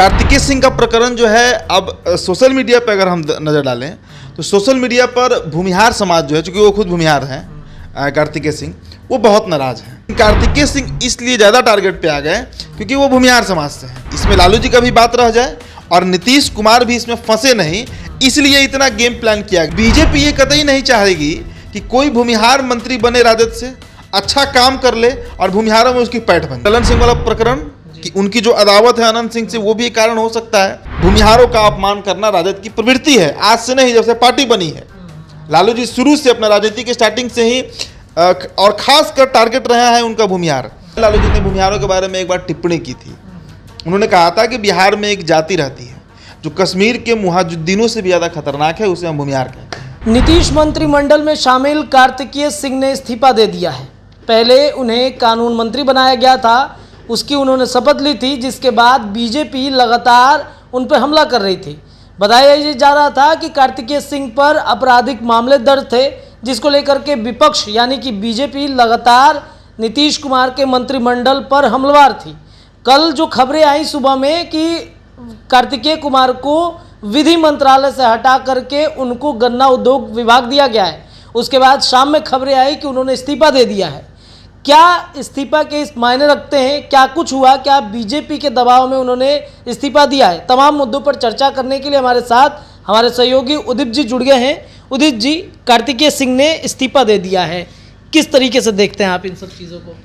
कार्तिकेय सिंह का प्रकरण जो है अब सोशल मीडिया पर अगर हम नज़र डालें तो सोशल मीडिया पर भूमिहार समाज जो है, चूँकि वो खुद भूमिहार हैं कार्तिकेय सिंह, वो बहुत नाराज़ हैं। कार्तिकेय सिंह इसलिए ज़्यादा टारगेट पे आ गए क्योंकि वो भूमिहार समाज से हैं। इसमें लालू जी का भी बात रह जाए और नीतीश कुमार भी इसमें फंसे नहीं, इसलिए इतना गेम प्लान किया। बीजेपी ये कतई नहीं चाहेगी कि कोई भूमिहार मंत्री बने, राजद से अच्छा काम कर ले और भूमिहारों में उसकी पैठ बने। ललन सिंह वाला प्रकरण कि उनकी जो अदावत है अनंत सिंह से, वो भी एक कारण हो सकता है। भूमिहारों का अपमान करना राजद की प्रवृत्ति है, आज से नहीं, जब से पार्टी बनी है। लालू जी शुरू से अपना राजनीति के स्टार्टिंग से ही और खास कर टारगेट रहा है उनका भूमिहार। लालू जी ने भूमिहारों के बारे में एक बार टिप्पणी की थी। उन्होंने कहा था कि बिहार में एक जाति रहती है जो कश्मीर के मुहाजिद्दीनों से भी ज़्यादा खतरनाक है, उसे हम भूमिहार कहते हैं। नीतीश मंत्रिमंडल में शामिल कार्तिकेय सिंह ने इस्तीफा दे दिया है। पहले उन्हें कानून मंत्री बनाया गया था, उसकी उन्होंने शपथ ली थी, जिसके बाद बीजेपी लगातार उन पर हमला कर रही थी। बताया जा रहा था कि कार्तिकेय सिंह पर आपराधिक मामले दर्ज थे, जिसको लेकर के विपक्ष यानी कि बीजेपी लगातार नीतीश कुमार के मंत्रिमंडल पर हमलावर थी। कल जो खबरें आई सुबह में कि कार्तिकेय कुमार को विधि मंत्रालय से हटा करके उनको गन्ना उद्योग विभाग दिया गया है, उसके बाद शाम में खबरें आई कि उन्होंने इस्तीफा दे दिया है। क्या इस्तीफा के इस मायने रखते हैं? क्या कुछ हुआ? क्या बीजेपी के दबाव में उन्होंने इस्तीफा दिया है? तमाम मुद्दों पर चर्चा करने के लिए हमारे साथ हमारे सहयोगी उदित जी जुड़ गए हैं। उदित जी, कार्तिकेय सिंह ने इस्तीफा दे दिया है, किस तरीके से देखते हैं आप इन सब चीज़ों को?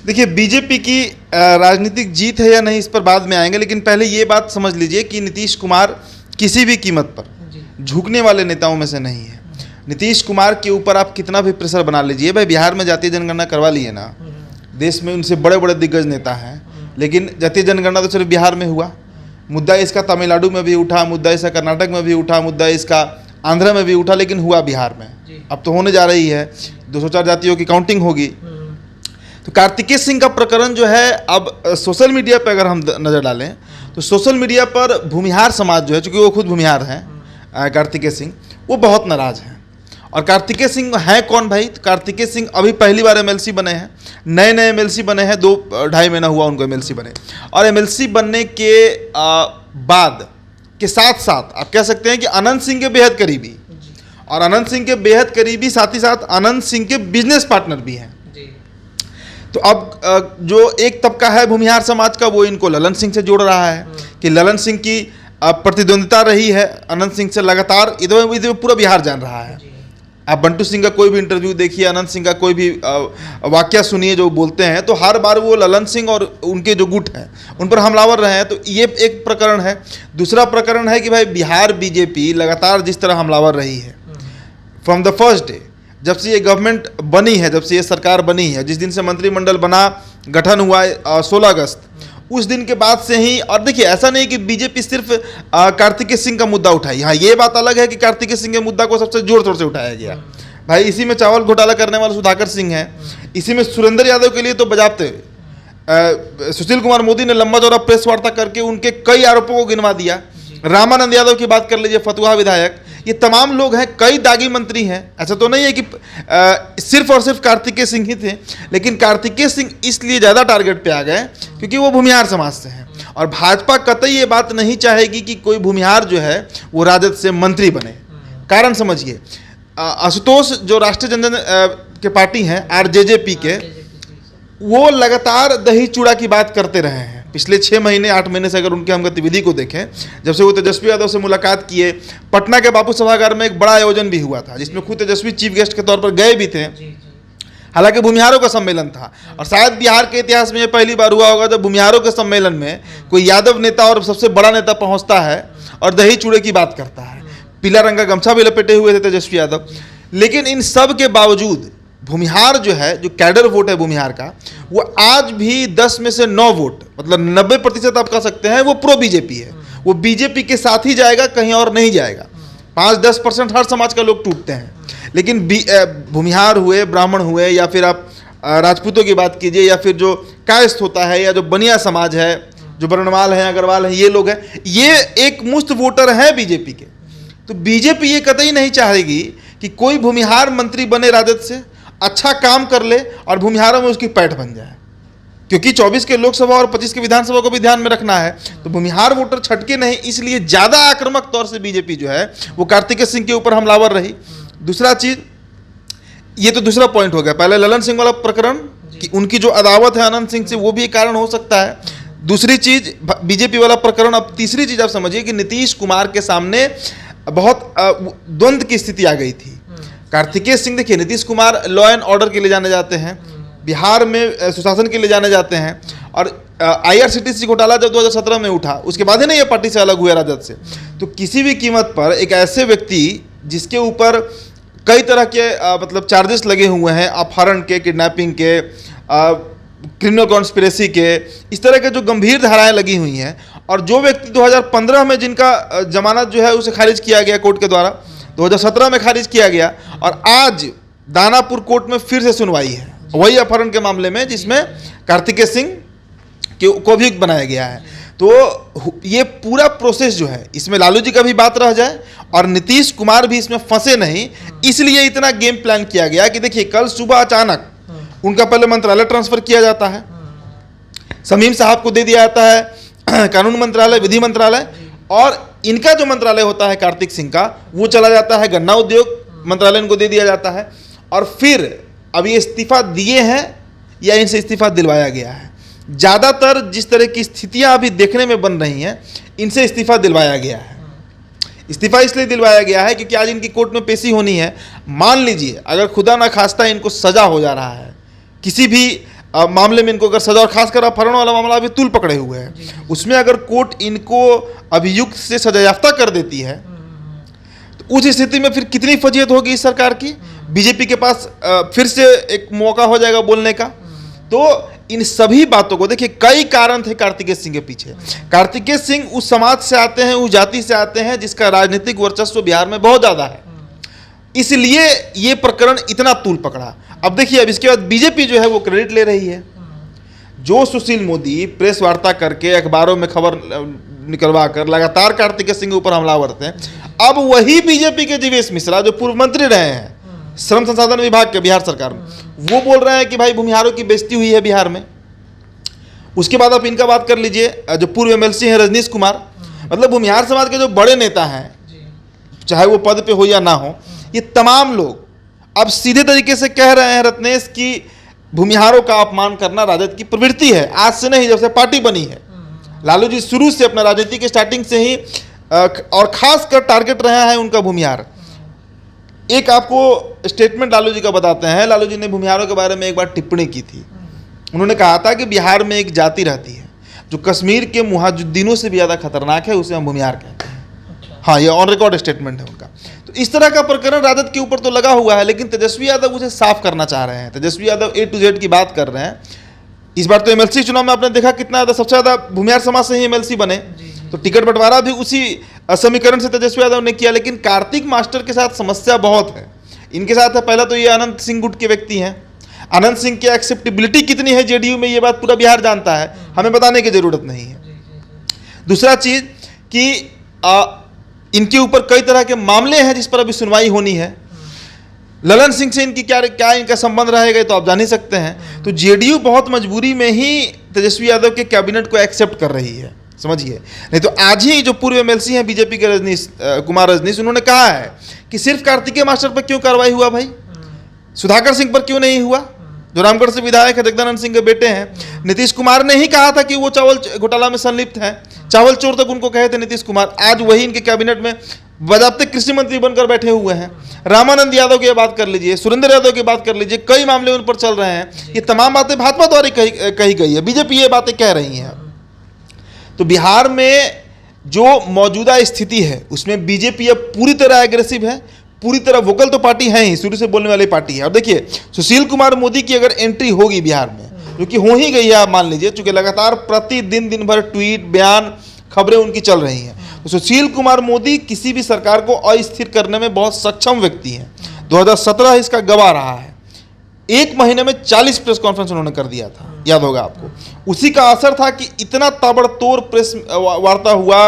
देखिए, बीजेपी की राजनीतिक जीत है या नहीं, इस पर बाद में आएंगे, लेकिन पहले ये बात समझ लीजिए कि नीतीश कुमार किसी भी कीमत पर झुकने वाले नेताओं में से नहीं है। नीतीश कुमार के ऊपर आप कितना भी प्रेशर बना लीजिए, भाई बिहार में जातीय जनगणना करवा लिए ना, देश में उनसे बड़े बड़े दिग्गज नेता हैं, लेकिन जातीय जनगणना तो सिर्फ बिहार में हुआ। मुद्दा इसका तमिलनाडु में भी उठा, मुद्दा इसका कर्नाटक में भी उठा, मुद्दा इसका आंध्र में भी उठा, लेकिन हुआ बिहार में। अब तो होने जा रही है, 204 जातियों की काउंटिंग होगी। तो कार्तिकेय सिंह का प्रकरण जो है अब सोशल मीडिया पर अगर हम नज़र डालें तो सोशल मीडिया पर भूमिहार समाज जो है, चूँकि वो खुद भूमिहार हैं कार्तिकेय सिंह, वो बहुत नाराज़ हैं। और कार्तिकेय सिंह हैं कौन भाई? तो कार्तिकेय सिंह अभी पहली बार एमएलसी बने हैं, नए एमएलसी बने हैं, 2-2.5 महीना हुआ उनको एमएलसी बने। और एमएलसी बनने के बाद के साथ साथ आप कह सकते हैं कि अनंत सिंह के बेहद करीबी, और अनंत सिंह के बेहद करीबी साथ ही साथ अनंत सिंह के बिजनेस पार्टनर भी हैं। तो अब जो एक तबका है भूमिहार समाज का, वो इनको ललन सिंह से जोड़ रहा है कि ललन सिंह की प्रतिद्वंदिता रही है अनंत सिंह से लगातार, इधर पूरा बिहार जान रहा है। आप बंटू सिंह का कोई भी इंटरव्यू देखिए, अनंत सिंह का कोई भी वाकया सुनिए जो बोलते हैं, तो हर बार वो ललन सिंह और उनके जो गुट हैं उन पर हमलावर रहे हैं। तो ये एक प्रकरण है। दूसरा प्रकरण है कि भाई बिहार बीजेपी लगातार जिस तरह हमलावर रही है फ्रॉम द फर्स्ट डे, जब से ये गवर्नमेंट बनी है, जब से ये सरकार बनी है, जिस दिन से मंत्रिमंडल बना, गठन हुआ 16 अगस्त, उस दिन के बाद से ही। और देखिए, ऐसा नहीं कि बीजेपी सिर्फ कार्तिकेय सिंह का मुद्दा उठाई। हाँ, ये बात अलग है कि कार्तिकेय सिंह के मुद्दा को सबसे जोर शोर से उठाया गया। भाई इसी में चावल घोटाला करने वाले सुधाकर सिंह हैं, इसी में सुरेंद्र यादव के लिए तो बजाते सुशील कुमार मोदी ने लंबा चौड़ा प्रेस वार्ता करके उनके कई आरोपों को गिनवा दिया। रामानंद यादव की बात कर लीजिए, फतुहा विधायक, ये तमाम लोग हैं, कई दागी मंत्री हैं। ऐसा तो नहीं है कि सिर्फ और सिर्फ कार्तिकेय सिंह ही थे, लेकिन कार्तिकेय सिंह इसलिए ज़्यादा टारगेट पे आ गए क्योंकि वो भूमिहार समाज से हैं। और भाजपा कतई ये बात नहीं चाहेगी कि कोई भूमिहार जो है वो राजद से मंत्री बने। कारण समझिए, आशुतोष जो राष्ट्रीय जनता के पार्टी हैं आरजेजेपी के, वो लगातार दही चूड़ा की बात करते रहे हैं पिछले 6 महीने 8 महीने से। अगर उनके हम गतिविधि को देखें, जब से वो तेजस्वी यादव से मुलाकात किए, पटना के बापू सभागार में एक बड़ा आयोजन भी हुआ था जिसमें खुद तेजस्वी चीफ गेस्ट के तौर पर गए भी थे। हालांकि भूमिहारों का सम्मेलन था, और शायद बिहार के इतिहास में ये पहली बार हुआ होगा जब भूमिहारों के सम्मेलन में कोई यादव नेता और सबसे बड़ा नेता पहुंचता है और दही चूड़े की बात करता है। पीला रंग का गमछा भी लपेटे हुए थे तेजस्वी यादव। लेकिन इन सब के बावजूद भूमिहार जो है, जो कैडर वोट है भूमिहार का, वो आज भी 10 में से 9 वोट, मतलब 90% आप कह सकते हैं वो प्रो बीजेपी है। वो बीजेपी के साथ ही जाएगा, कहीं और नहीं जाएगा। 5-10% हर समाज का लोग टूटते हैं, लेकिन भूमिहार हुए, ब्राह्मण हुए, या फिर आप राजपूतों की बात कीजिए, या फिर जो कायस्थ होता है, या जो बनिया समाज है, जो वर्णमाल है, अग्रवाल है, ये लोग हैं, ये एक मुश्त वोटर हैं बीजेपी के। तो बीजेपी ये कतई नहीं चाहेगी कि कोई भूमिहार मंत्री बने, राजद से अच्छा काम कर ले और भूमिहारों में उसकी पैठ बन जाए। क्योंकि 24 के लोकसभा और 25 के विधानसभा को भी ध्यान में रखना है। तो भूमिहार वोटर छटके नहीं, इसलिए ज़्यादा आक्रामक तौर से बीजेपी जो है वो कार्तिकेय सिंह के ऊपर हमलावर रही। दूसरा चीज़, ये तो दूसरा पॉइंट हो गया। पहले ललन सिंह वाला प्रकरण कि उनकी जो अदावत है अनंत सिंह से, वो भी एक कारण हो सकता है। दूसरी चीज़ बीजेपी वाला प्रकरण। अब तीसरी चीज़ आप समझिए कि नीतीश कुमार के सामने बहुत द्वंद्व की स्थिति आ गई थी। कार्तिकेय सिंह, देखिए Nitish Kumar law and order के लिए जाने जाते हैं, बिहार में सुशासन के लिए जाने जाते हैं, और IRCTC घोटाला जब 2017 में उठा उसके बाद ही ना ये पार्टी से अलग हुए राजद से। तो किसी भी कीमत पर एक ऐसे व्यक्ति जिसके ऊपर कई तरह के मतलब चार्जेस लगे हुए हैं, अपहरण के, किडनैपिंग के, क्रिमिनल कॉन्स्पिरेसी के, इस तरह के जो गंभीर धाराएं लगी हुई हैं, और जो व्यक्ति 2015 में जिनका जमानत जो है उसे खारिज किया गया कोर्ट के द्वारा, 2017 में खारिज किया गया, और आज दानापुर कोर्ट में फिर से सुनवाई है वही अपहरण के मामले में, जिसमें कार्तिकेय सिंह को अभियुक्त बनाया गया है। तो ये पूरा प्रोसेस जो है, इसमें लालू जी का भी बात रह जाए और नीतीश कुमार भी इसमें फंसे नहीं, इसलिए इतना गेम प्लान किया गया कि देखिए कल सुबह अचानक उनका पहले मंत्रालय ट्रांसफर किया जाता है, शमीम साहब को दे दिया जाता है कानून मंत्रालय, विधि मंत्रालय, और इनका जो मंत्रालय होता है कार्तिक सिंह का, वो चला जाता है गन्ना उद्योग मंत्रालय, इनको दे दिया जाता है। और फिर अब ये इस्तीफा दिए हैं या इनसे इस्तीफा दिलवाया गया है, ज़्यादातर जिस तरह की स्थितियां अभी देखने में बन रही हैं, इनसे इस्तीफा दिलवाया गया है। इस्तीफा इसलिए दिलवाया गया है क्योंकि आज इनकी कोर्ट में पेशी होनी है। मान लीजिए अगर खुदा ना खास्ता इनको सजा हो जा रहा है, किसी भी मामले में इनको अगर सजा, और खासकर अपहरण वाला मामला अभी तुल पकड़े हुए हैं, उसमें अगर कोर्ट इनको अभियुक्त से सजायाफ्ता कर देती है, तो उस स्थिति में फिर कितनी फजीहत होगी इस सरकार की। बीजेपी के पास फिर से एक मौका हो जाएगा बोलने का। तो इन सभी बातों को देखिए, कई कारण थे कार्तिकेय सिंह के पीछे। कार्तिकेय सिंह उस समाज से आते हैं, उस जाति से आते हैं जिसका राजनीतिक वर्चस्व बिहार में बहुत ज़्यादा है, इसलिए ये प्रकरण इतना तूल पकड़ा। अब देखिए, अब इसके बाद बीजेपी जो है वो क्रेडिट ले रही है। जो सुशील मोदी प्रेस वार्ता करके अखबारों में खबर निकलवा कर लगातार कार्तिकेय सिंह के ऊपर हमलावर थे, अब वही बीजेपी के जीवेश मिश्रा जो पूर्व मंत्री रहे हैं श्रम संसाधन विभाग के बिहार सरकार में, वो बोल रहे हैं कि भाई भूमिहारों की बेइज्जती हुई है बिहार में। उसके बाद आप इनका बात कर लीजिए, जो पूर्व MLC हैं रजनीश कुमार, मतलब भूमिहार समाज के जो बड़े नेता हैं, चाहे वो पद पे हो या ना हो, ये तमाम लोग अब सीधे तरीके से कह रहे हैं रत्नेश की भूमिहारों का अपमान करना राजद की प्रवृत्ति है। आज से नहीं, जब से पार्टी बनी है, लालू जी शुरू से अपना राजनीति के स्टार्टिंग से ही और खास कर टारगेट रहा है उनका भूमिहार। एक आपको स्टेटमेंट लालू जी का बताते हैं। लालू जी ने भूमिहारों के बारे में एक बार टिप्पणी की थी। उन्होंने कहा था कि बिहार में एक जाति रहती है जो कश्मीर के मुहाजुद्दीनों से भी ज़्यादा खतरनाक है, उसे हम भूमिहार कहते हैं। हाँ, ये ऑन रिकॉर्ड स्टेटमेंट है उनका। तो इस तरह का प्रकरण राजद के ऊपर तो लगा हुआ है, लेकिन तेजस्वी यादव उसे साफ करना चाह रहे हैं। Tejashwi Yadav A to Z की बात कर रहे हैं। इस बार तो MLC चुनाव में आपने देखा कितना ज़्यादा, सबसे ज़्यादा भूमिहार समाज से ही MLC बने, तो टिकट बंटवारा भी उसी समीकरण से तेजस्वी यादव ने किया। लेकिन कार्तिक मास्टर के साथ समस्या बहुत है। इनके साथ है, पहला तो ये अनंत सिंह गुट के व्यक्ति हैं। अनंत सिंह की एक्सेप्टेबिलिटी कितनी है JDU में, ये बात पूरा बिहार जानता है, हमें बताने की जरूरत नहीं है। दूसरा चीज कि इनके ऊपर कई तरह के मामले हैं जिस पर अभी सुनवाई होनी है। ललन सिंह से इनकी क्या इनका संबंध रहेगा तो आप जान ही सकते हैं। तो JDU बहुत मजबूरी में ही तेजस्वी यादव के कैबिनेट को एक्सेप्ट कर रही है, समझिए। नहीं तो आज ही जो पूर्व MLC हैं बीजेपी के कुमार रजनीश, उन्होंने कहा है कि सिर्फ कार्तिकेय मास्टर पर क्यों कार्रवाई हुआ भाई, सुधाकर सिंह पर क्यों नहीं हुआ, जो रामगढ़ से विधायक है, जगदानंद सिंह के बेटे हैं। नीतीश कुमार ने ही कहा था कि वो चावल घोटाला में संलिप्त हैं, चावल चोर तक उनको कहे थे नीतीश कुमार। आज वही इनके कैबिनेट में बजाबते कृषि मंत्री बनकर बैठे हुए हैं। रामानंद यादव की बात कर लीजिए, सुरेंद्र यादव की बात कर लीजिए, कई मामले उन पर चल रहे हैं। ये तमाम बातें भाजपा द्वारा कही गई है, बीजेपी ये बातें कह रही है। तो बिहार में जो मौजूदा स्थिति है उसमें बीजेपी अब पूरी तरह एग्रेसिव है, पूरी तरह वोकल तो पार्टी है ही, शुरू से बोलने वाली पार्टी है। अब देखिए, सुशील कुमार मोदी की अगर एंट्री होगी बिहार में, जो कि हो ही गई है, आप मान लीजिए, चूंकि लगातार प्रतिदिन दिन भर ट्वीट, बयान, खबरें उनकी चल रही हैं, तो सुशील कुमार मोदी किसी भी सरकार को अस्थिर करने में बहुत सक्षम व्यक्ति हैं। 2017 इसका गवाह रहा है। एक महीने में 40 प्रेस कॉन्फ्रेंस उन्होंने कर दिया था, याद होगा आपको। उसी का असर था कि इतना ताबड़तोड़ प्रेस वार्ता हुआ,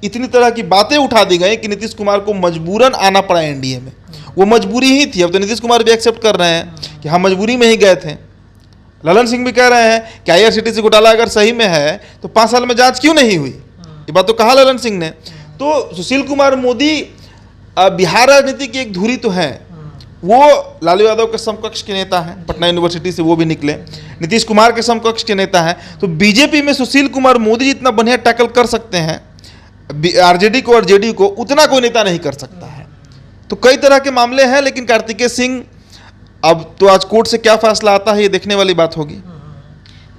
इतनी तरह की बातें उठा दी गई कि नीतीश कुमार को मजबूरन आना पड़ा एनडीए में। वो मजबूरी ही थी। अब तो नीतीश कुमार भी एक्सेप्ट कर रहे हैं कि हम मजबूरी में ही गए थे। ललन सिंह भी कह रहे हैं कि IRCTC घोटाला अगर सही में है तो 5 साल में जांच क्यों नहीं हुई, ये बात तो कहा ललन सिंह ने। तो सुशील कुमार मोदी बिहार राजनीति की एक धुरी तो है, वो लालू यादव के समकक्ष के नेता हैं, पटना यूनिवर्सिटी से वो भी निकले, नीतीश कुमार के समकक्ष के नेता हैं। तो बीजेपी में सुशील कुमार मोदी जितना बढ़िया टैकल कर सकते हैं आरजेडी को और जेडीयू को, उतना कोई नेता नहीं कर सकता है। तो कई तरह के मामले हैं, लेकिन कार्तिकेय सिंह अब तो आज कोर्ट से क्या फैसला आता है ये देखने वाली बात होगी।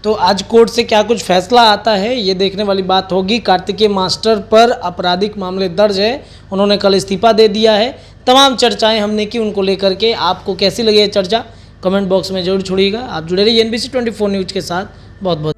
तो आज कोर्ट से क्या कुछ फैसला आता है ये देखने वाली बात होगी। कार्तिकेय मास्टर पर आपराधिक मामले दर्ज है, उन्होंने कल इस्तीफा दे दिया है। तमाम चर्चाएं हमने की उनको लेकर के, आपको कैसी लगी ये चर्चा कमेंट बॉक्स में जरूर छोड़िएगा। आप जुड़े रहिए NBC 24 न्यूज़ के साथ। बहुत बहुत